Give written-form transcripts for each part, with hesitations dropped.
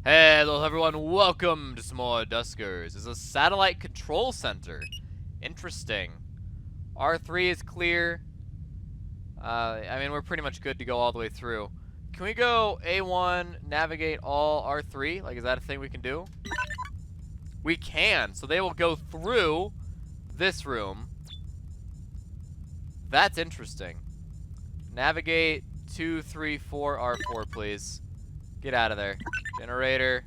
Hello everyone, welcome to some more Duskers. It's a satellite control center. Interesting. R3 is clear. I mean, we're pretty much good to go all the way through. Can we go A1, navigate all R3? Like, is that a thing we can do? We can, so they will go through this room. That's interesting. Navigate 2, 3, 4, R4, please. Get out of there. Generator.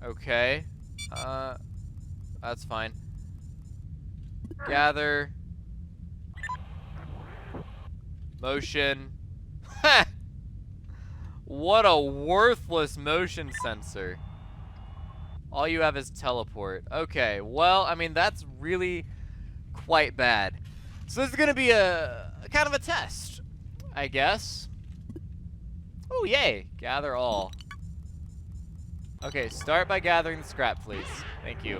Okay. That's fine. Gather. Motion. Ha! What a worthless motion sensor. All you have is teleport. Okay, well, I mean, that's really quite bad. So this is gonna be a kind of a test, I guess. Oh, yay. Gather all. Okay, start by gathering the scrap, please. Thank you.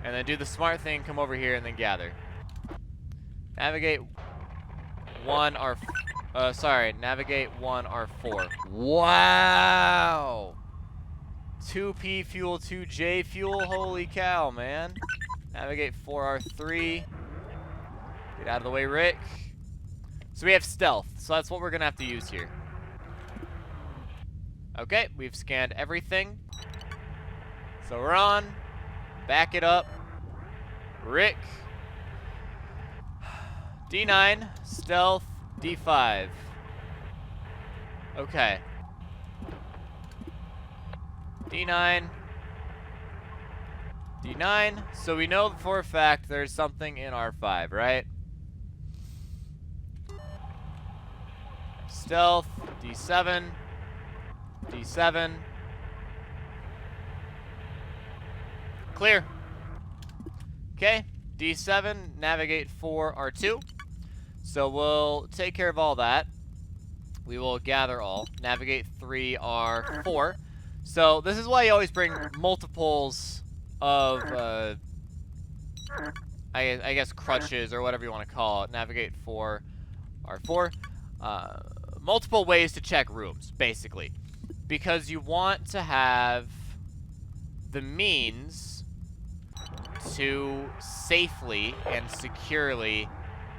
And then do the smart thing, come over here, and then gather. Navigate 1 R... navigate 1 R4. Wow! 2P fuel, 2J fuel? Holy cow, man. Navigate 4R3. Get out of the way, Rick. So we have stealth, so that's what we're gonna have to use here. Okay, we've scanned everything. So we're on. Back it up. Rick. D9, stealth, D5. Okay. D9. D9. So we know for a fact there's something in R5, right? Stealth, D7. D7. Clear. Okay, D7, navigate 4 R2. So we'll take care of all that. We will gather all. Navigate 3 R4. So this is why you always bring multiples of, I guess crutches or whatever you want to call it. Navigate 4 R4. Multiple ways to check rooms, basically. Because you want to have the means to safely and securely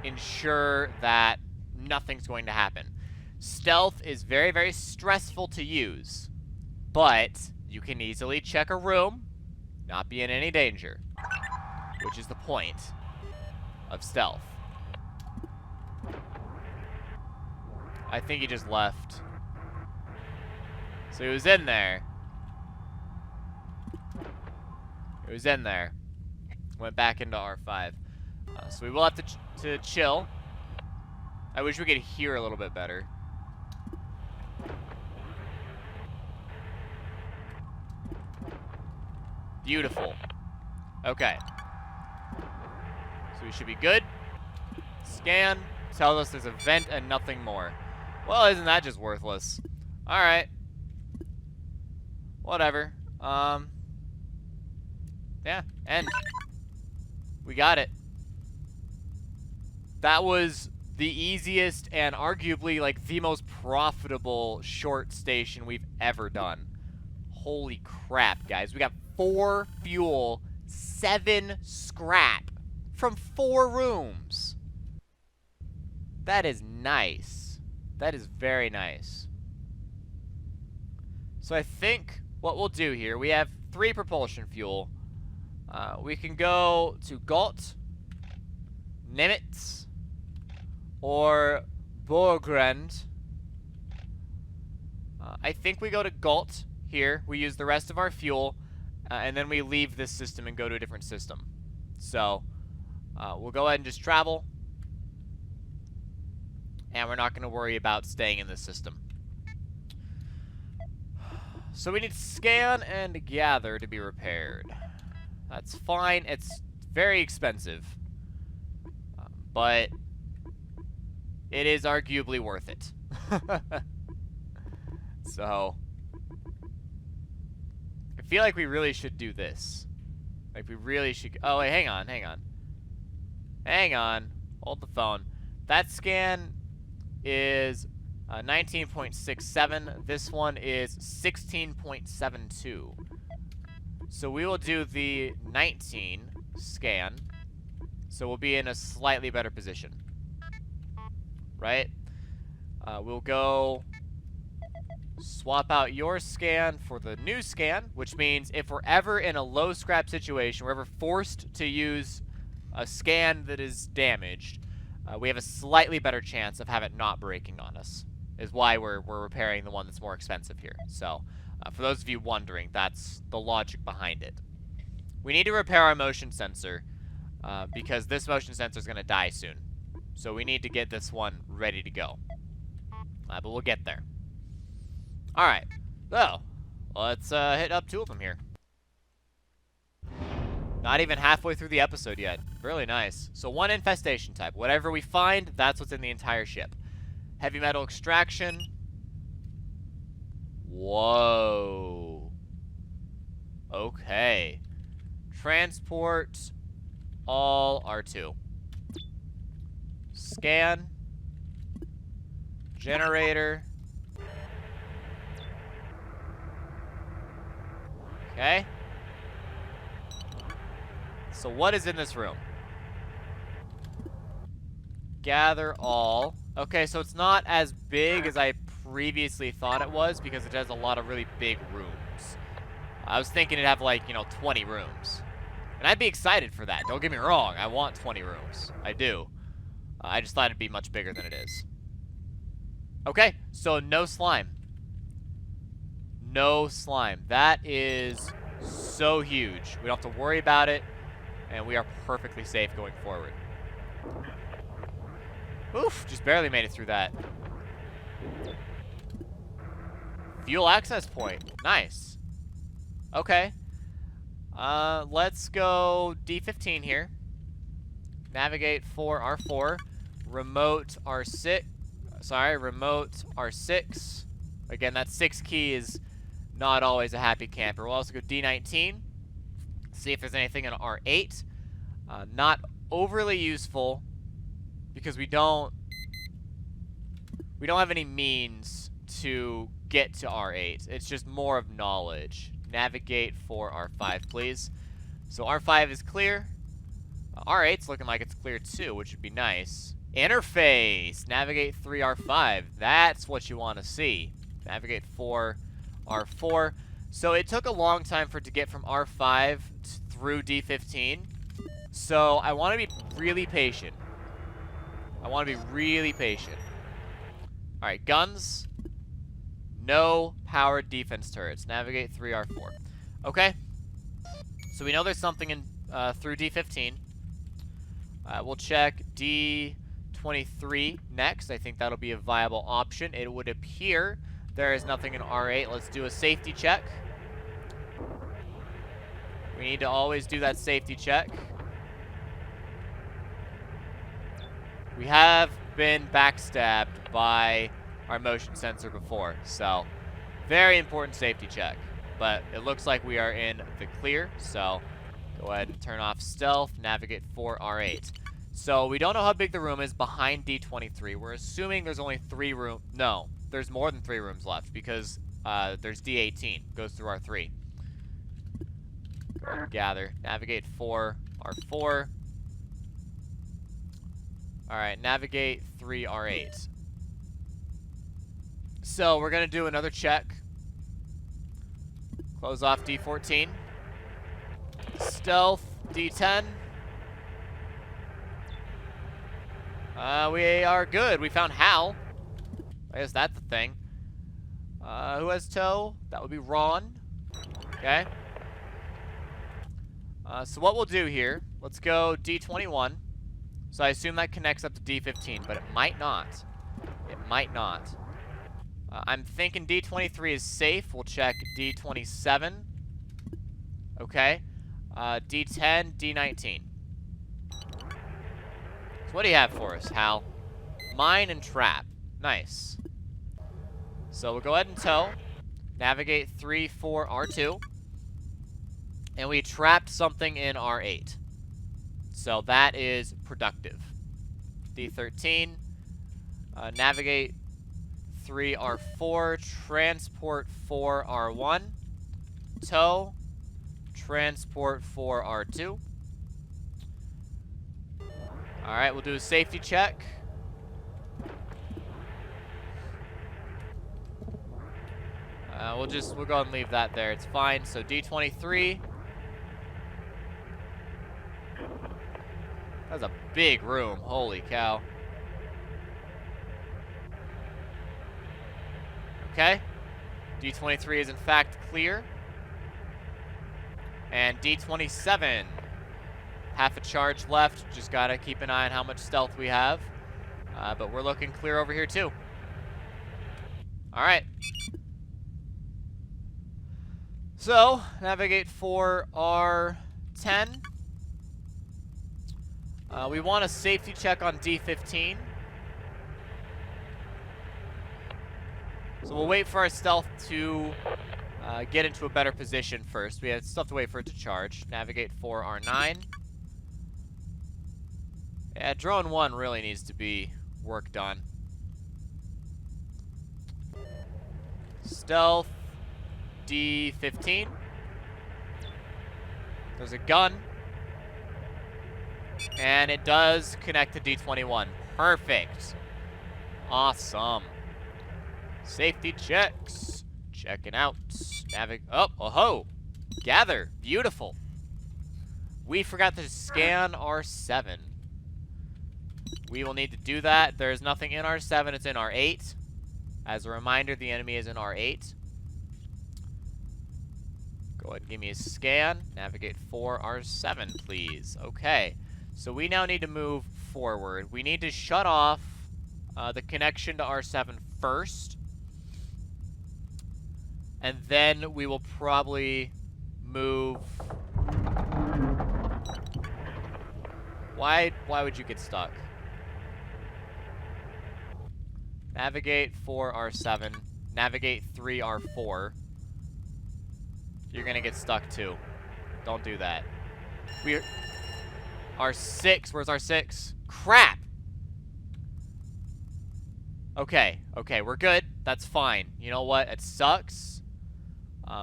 ensure that nothing's going to happen. Stealth is very, very stressful to use, but you can easily check a room, not be in any danger, which is the point of stealth. I think he just left. So he was in there. He was in there. Went back into R5. So we will have to chill. I wish we could hear a little bit better. Beautiful. Okay. So we should be good. Scan. Tells us there's a vent and nothing more. Well, isn't that just worthless? Alright. Whatever. Yeah, end. We got it. That was the easiest and arguably like the most profitable short station we've ever done. Holy crap, guys. We got 4 fuel, 7 scrap from 4 rooms. That is nice. That is very nice. So I think what we'll do here, we have 3 propulsion fuel. We can go to Galt, Nimitz, or Borgrend. I think we go to Galt here. We use the rest of our fuel, and then we leave this system and go to a different system. So we'll go ahead and just travel. And we're not going to worry about staying in this system. So we need scan and gather to be repaired. That's fine. It's very expensive. But it is arguably worth it. So I feel like we really should do this. Like we really should. Oh, wait, hang on. Hang on. Hold the phone. That scan is 19.67. This one is 16.72. So we will do the 19 scan. So we'll be in a slightly better position. Right? We'll go swap out your scan for the new scan, which means if we're ever in a low scrap situation, we're ever forced to use a scan that is damaged, we have a slightly better chance of have it not breaking on us. Is why we're repairing the one that's more expensive here. So, for those of you wondering, that's the logic behind it. We need to repair our motion sensor, because this motion sensor is going to die soon. So we need to get this one ready to go. But we'll get there. Alright, so, let's hit up 2 of them here. Not even halfway through the episode yet. Really nice. So 1 infestation type. Whatever we find, that's what's in the entire ship. Heavy metal extraction. Whoa. Okay. Transport all R2. Scan. Generator. Okay. So what is in this room? Gather all. Okay, so it's not as big as I previously thought it was because it has a lot of really big rooms. I was thinking it'd have like, 20 rooms. And I'd be excited for that. Don't get me wrong. I want 20 rooms. I do. I just thought it'd be much bigger than it is. Okay, so no slime. No slime. That is so huge. We don't have to worry about it. And we are perfectly safe going forward. Oof, just barely made it through that. Fuel access point. Nice. Okay. Let's go D15 here. Navigate for R4. Remote R6. Sorry, remote R6. Again, that 6 key is not always a happy camper. We'll also go D19. See if there's anything in R8. Not overly useful because we don't have any means to get to R8. It's just more of knowledge. Navigate for R5, please. So R5 is clear. R8's looking like it's clear too, which would be nice. Interface. Navigate 3 R5. That's what you want to see. Navigate 4 R4. So it took a long time for it to get from R5 through D15. So I want to be really patient. Alright, guns. No powered defense turrets. Navigate 3 R4. Okay. So we know there's something in through D15. We'll check D23 next. I think that'll be a viable option. It would appear there is nothing in R8. Let's do a safety check. We need to always do that safety check. We have been backstabbed by our motion sensor before, so very important safety check. But it looks like we are in the clear, so go ahead and turn off stealth, navigate for R8. So we don't know how big the room is behind D23. We're assuming there's only 3 rooms. No, there's more than 3 rooms left because there's D18, goes through R3. Go ahead and gather, navigate for R4. Alright, navigate 3 R8. So we're going to do another check. Close off D14. Stealth D10. We are good. We found Hal. I guess that's the thing. Who has tow? That would be Ron. Okay. So what we'll do here, let's go D21. So I assume that connects up to D15, but it might not. It might not. I'm thinking D23 is safe. We'll check D27. Okay. D10, D19. So what do you have for us, Hal? Mine and trap. Nice. So we'll go ahead and tow. Navigate 3, 4, R2. And we trapped something in R8. So that is productive. D13. Navigate 3R4, transport 4R1, tow, transport 4R2. Alright, we'll do a safety check. We'll go ahead and leave that there. It's fine. So D23. That's a big room. Holy cow. Okay. D23 is in fact clear. And D27. Half a charge left. Just gotta keep an eye on how much stealth we have. But we're looking clear over here too. Alright. So, navigate for R10. We want a safety check on D15. So we'll wait for our stealth to get into a better position first. We still have to wait for it to charge. Navigate for R9. Yeah, drone 1 really needs to be worked on. Stealth D15. There's a gun. And it does connect to D21. Perfect. Awesome. Safety checks. Checking out. Oh-ho. Gather. Beautiful. We forgot to scan R7. We will need to do that. There's nothing in R7. It's in R8. As a reminder, the enemy is in R8. Go ahead and give me a scan. Navigate for R7, please. Okay. So we now need to move forward. We need to shut off the connection to R7 first. And then we will probably move... Why would you get stuck? Navigate 4R7. Navigate 3R4. You're gonna get stuck too. Don't do that. R6. Where's R6? Crap! Okay, we're good. That's fine. You know what? It sucks.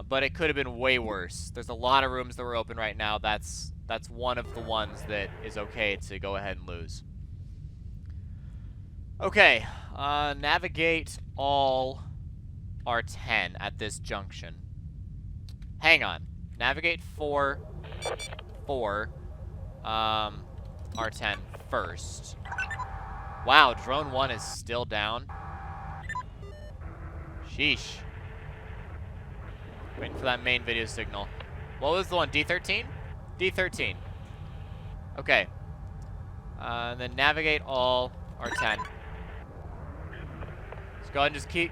But it could have been way worse. There's a lot of rooms that were open right now. That's one of the ones that is okay to go ahead and lose. Okay, navigate all R10 at this junction. Hang on. Navigate 4, R10 first. Wow, drone 1 is still down. Sheesh. Waiting for that main video signal. What was the one? D13? D13. Okay. And then navigate all R10. Let's go ahead and just keep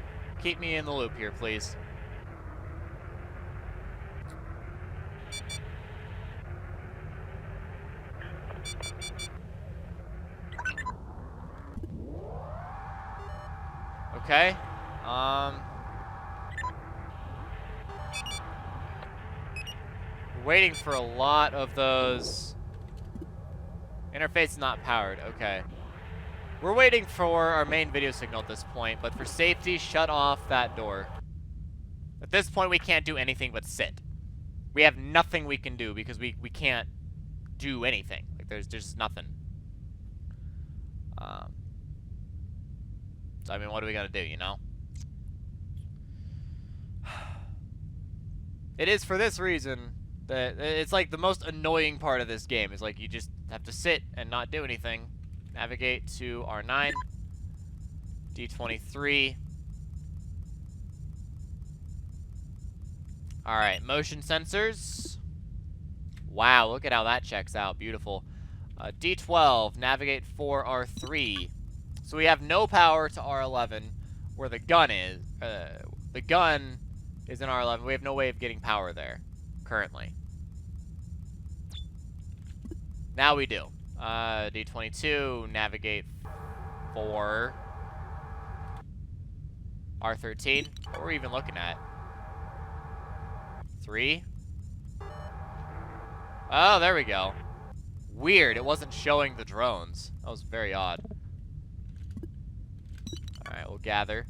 me in the loop here, please. Okay. Waiting for a lot of those. Interface is not powered. Okay. We're waiting for our main video signal at this point, but for safety, shut off that door. At this point, we can't do anything but sit. We have nothing we can do because we can't do anything. Like, there's just nothing. So, I mean, what do we gotta do, you know? It is for this reason that it's like the most annoying part of this game is like you just have to sit and not do anything. Navigate to R9, D23. Alright, motion sensors. Wow, look at how that checks out. Beautiful. D12, navigate 4R3. So we have no power to R11 where the gun is. The gun is in R11. We have no way of getting power there currently. Now we do. D22, navigate 4 R13. What were we even looking at? 3. Oh, there we go. Weird, it wasn't showing the drones. That was very odd. Alright, we'll gather.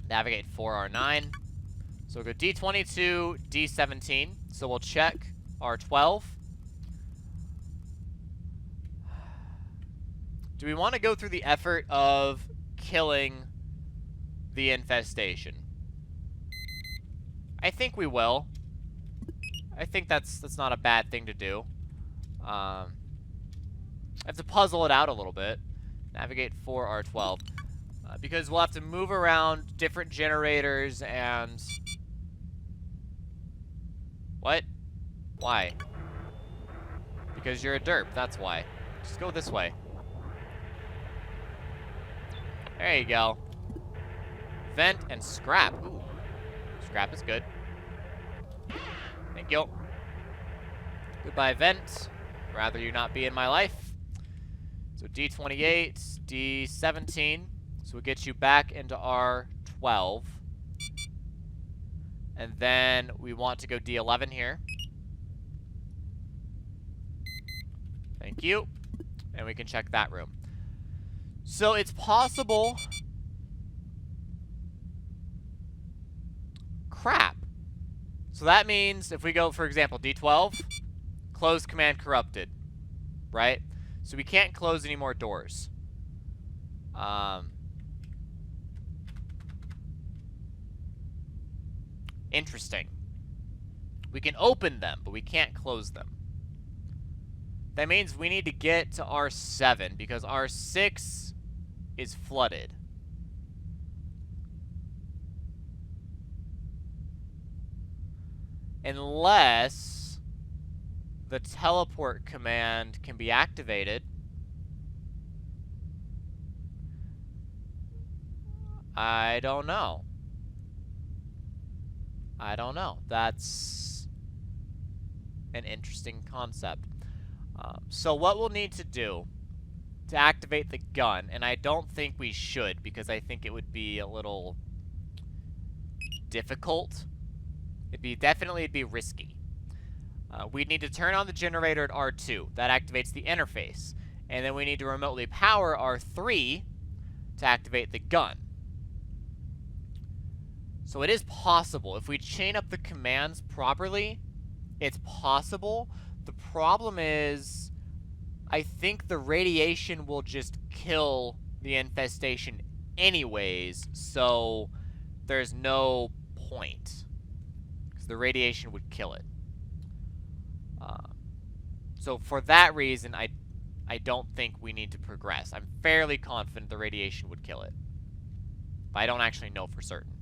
Navigate 4R9. So we'll go D22, D17. So we'll check R12. Do we want to go through the effort of killing the infestation? I think we will. I think that's not a bad thing to do. I have to puzzle it out a little bit. Navigate 4R12. Because we'll have to move around different generators and... What? Why? Because you're a derp, that's why. Just go this way. There you go. Vent and scrap. Ooh. Scrap is good. Thank you. Goodbye, vent. Rather you not be in my life. So D28, D17. So we'll get you back into R12. And then we want to go D11 here. Thank you. And we can check that room. So it's possible... Crap. So that means if we go, for example, D12, close command corrupted, right? So we can't close any more doors. Interesting. We can open them, but we can't close them. That means we need to get to R7 because R6 is flooded. Unless the teleport command can be activated. I don't know. I don't know. That's an interesting concept. So what we'll need to do to activate the gun, and I don't think we should because I think it would be a little difficult. It'd be risky. We'd need to turn on the generator at R2. That activates the interface. And then we need to remotely power R3 to activate the gun. So it is possible. If we chain up the commands properly, it's possible. The problem is, I think the radiation will just kill the infestation anyways, so there's no point. Because the radiation would kill it. So for that reason, I don't think we need to progress. I'm fairly confident the radiation would kill it. But I don't actually know for certain.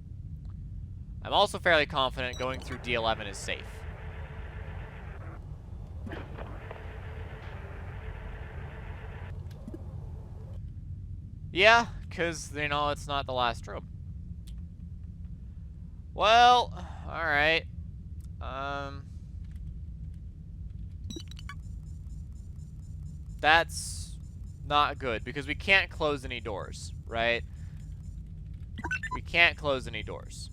I'm also fairly confident going through D11 is safe. Yeah, because, you know, it's not the last room. Well, alright. That's not good, because we can't close any doors, right? We can't close any doors.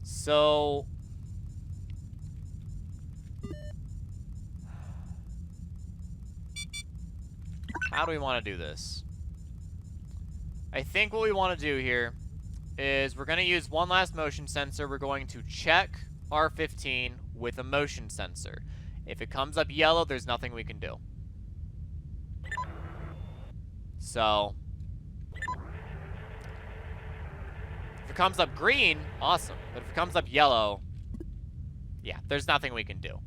So... how do we want to do this? I think what we want to do here is we're going to use one last motion sensor. We're going to check R15 with a motion sensor. If it comes up yellow, there's nothing we can do. So, if it comes up green, awesome. But if it comes up yellow, yeah, there's nothing we can do.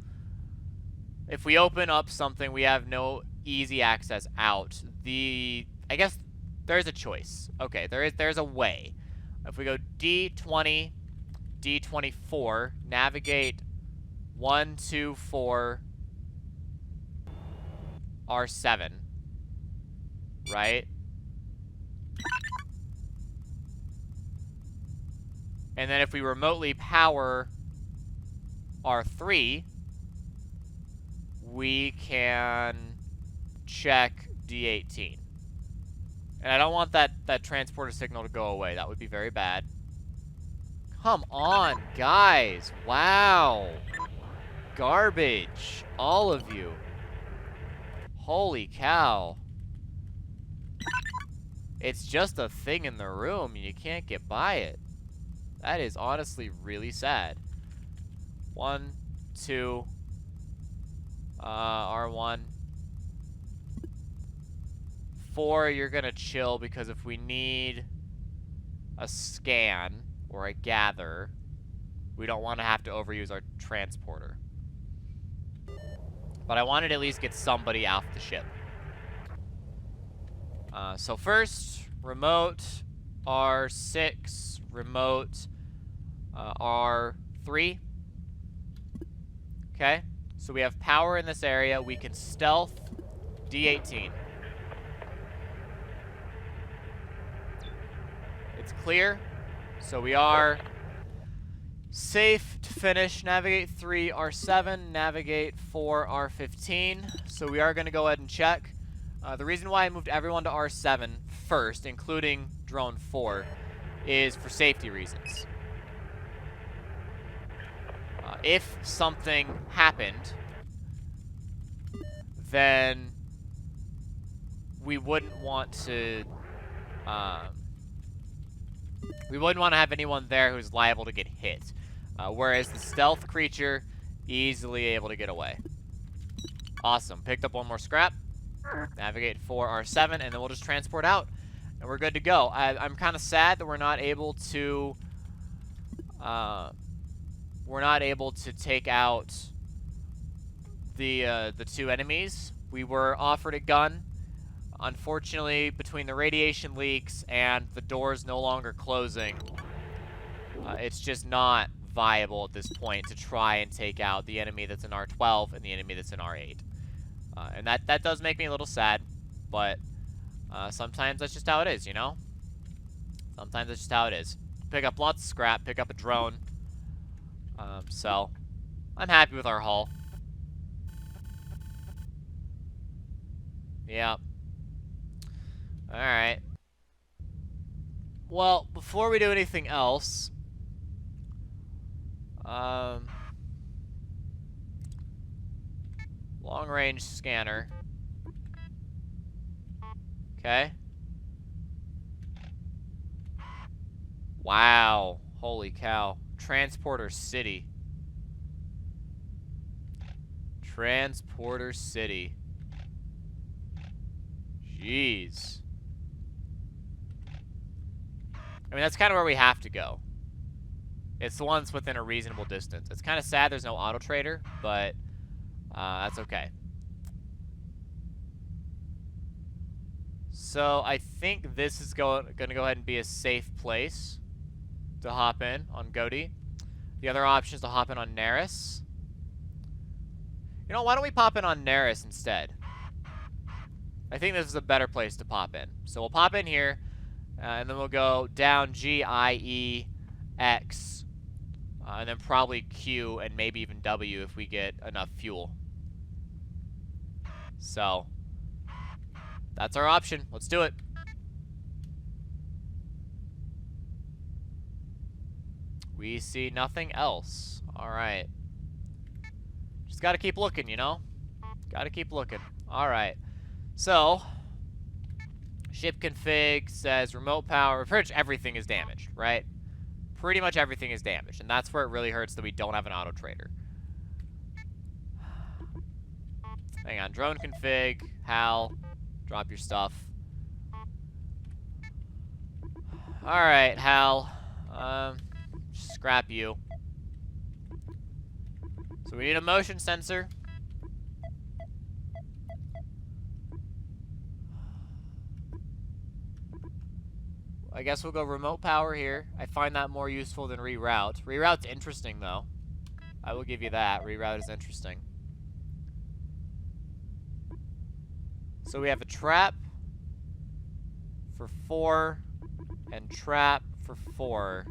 If we open up something, we have no easy access out. I guess there's a choice. Okay, there's a way. If we go D20, D24, navigate 1, 2, 4, R7, right? And then if we remotely power R3, we can check D18. And I don't want that transporter signal to go away. That would be very bad. Come on, guys. Wow. Garbage. All of you. Holy cow. It's just a thing in the room, and you can't get by it. That is honestly really sad. 1, 2, R1. 4, you're gonna chill, because if we need a scan or a gather, we don't want to have to overuse our transporter. But I wanted to at least get somebody off the ship. So first, remote R6, remote R3. Okay, so we have power in this area. We can stealth D18. It's clear, so we are safe to finish. Navigate 3 R7, navigate 4 R15. So we are going to go ahead and check. The reason why I moved everyone to R7 first, including drone 4, is for safety reasons. If something happened, then we wouldn't want to have anyone there who's liable to get hit. Whereas the stealth creature, easily able to get away. Awesome. Picked up one more scrap. Navigate 4 R7, and then we'll just transport out, and we're good to go. I'm kind of sad that we're not able to take out the 2 enemies. We were offered a gun. Unfortunately, between the radiation leaks and the doors no longer closing, it's just not viable at this point to try and take out the enemy that's in R12 and the enemy that's in R8. And that does make me a little sad, but sometimes that's just how it is, you know? Sometimes that's just how it is. Pick up lots of scrap, pick up a drone. So, I'm happy with our haul. Yeah. Alright. Well, before we do anything else, long-range scanner. Okay. Wow. Holy cow. Transporter City. Transporter City. Jeez. I mean, that's kind of where we have to go. It's the ones within a reasonable distance. It's kind of sad there's no auto trader, but that's okay. So I think this is going to go ahead and be a safe place to hop in on Godi. The other option is to hop in on Neris. You know, why don't we pop in on Neris instead? I think this is a better place to pop in. So we'll pop in here, and then we'll go down G, I, E, X, and then probably Q and maybe even W if we get enough fuel. So, that's our option. Let's do it. We see nothing else. Alright. Just gotta keep looking, you know? Gotta keep looking. Alright. So, ship config says remote power. Pretty much everything is damaged, right? Pretty much everything is damaged. And that's where it really hurts that we don't have an auto trader. Hang on. Drone config. Hal. Drop your stuff. Alright, Hal. Scrap you. So we need a motion sensor. I guess we'll go remote power here. I find that more useful than reroute. Reroute's interesting, though. I will give you that. Reroute is interesting. So we have a trap for 4 and trap for 4.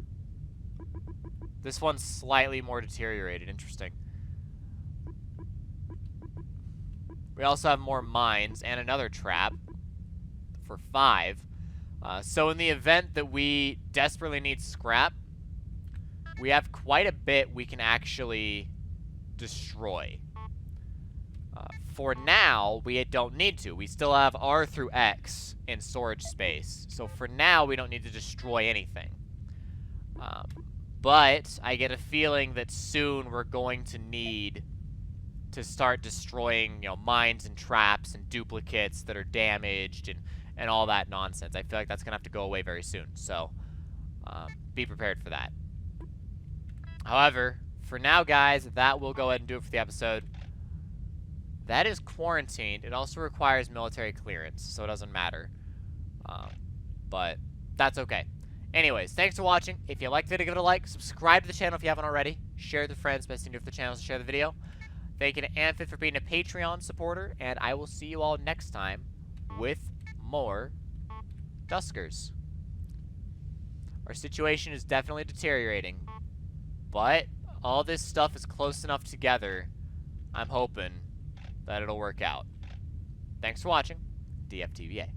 This one's slightly more deteriorated. Interesting. We also have more mines and another trap for 5. So in the event that we desperately need scrap, we have quite a bit we can actually destroy. for now, we don't need to. We still have R through X in storage space. So for now, we don't need to destroy anything. But I get a feeling that soon we're going to need to start destroying, you know, mines and traps and duplicates that are damaged and all that nonsense. I feel like that's going to have to go away very soon. So be prepared for that. However, for now, guys, that will go ahead and do it for the episode. That is quarantined. It also requires military clearance, so it doesn't matter. But that's okay. Anyways, thanks for watching. If you liked the video, give it a like. Subscribe to the channel if you haven't already. Share with your friends. Best thing to do for the channel is to share the video. Thank you to Amphit for being a Patreon supporter. And I will see you all next time with more Duskers. Our situation is definitely deteriorating. But all this stuff is close enough together, I'm hoping that it'll work out. Thanks for watching. DFTVA.